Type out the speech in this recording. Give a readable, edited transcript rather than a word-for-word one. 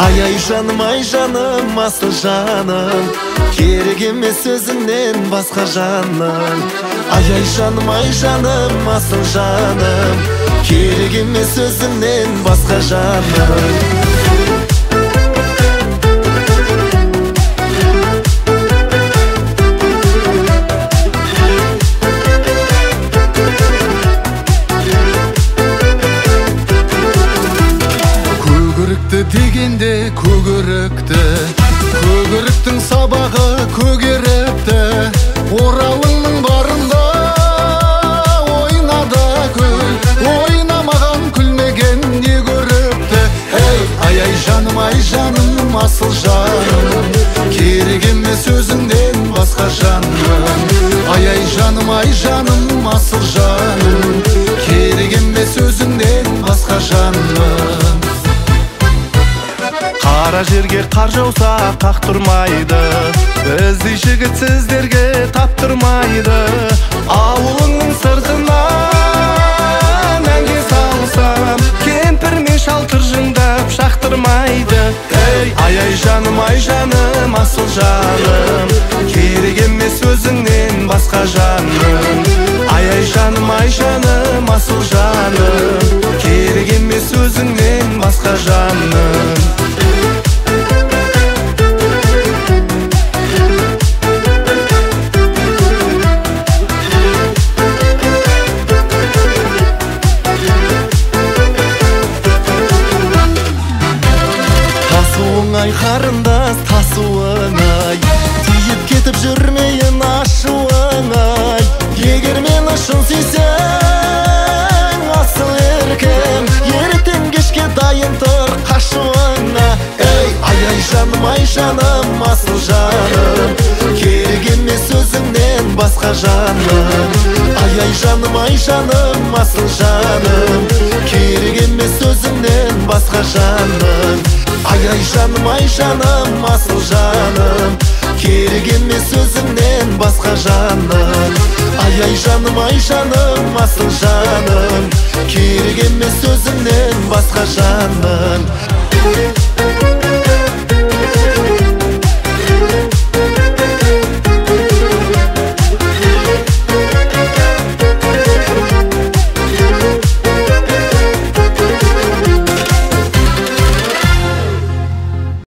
Ay canım asıl canım, gerek емес sözünden başka canım. Ay canım asıl canım, gerek емес sözünden başka canım. Дегенде көгеріктің сабағы көгеріпті. Оралыңның барында ойнады күл, ойнамаған күлмеген не көріпті. Ай жаным асыл жаным, керек емес өзіңден басқа жаным. Ай жаным асыл жаным, керек емес өзіңден басқа жаным. Қара жерге қар жауса қақтырмайды, біздей жігіт сіздерге таптырмайды. Ауылыңның сыртынан әнге салсам, кемпір мен шал тыржыңдап шақтырмайды. Ай жаным асыл жаным, керек емес өзіңнен басқа жаным. Ай жаным асыл жаным, керек емес өзіңнен басқа жаным. Ай қарындас тасуың ай, тиіп кетіп жүрмейін ашуың ай. Егер мені шын сүйсең асыл еркем, ертең кешке дайын тұр қашуыңа. Ай жаным асыл жаным, керек емес өзіңнен басқа жаным. Ай жаным асыл жаным, керек емес өзіңнен басқа жаным. Ай жаным асыл жаным, керек емес өзіңнен басқа жаным. Ай жаным асыл жаным, керек емес өзіңнен басқа жаным.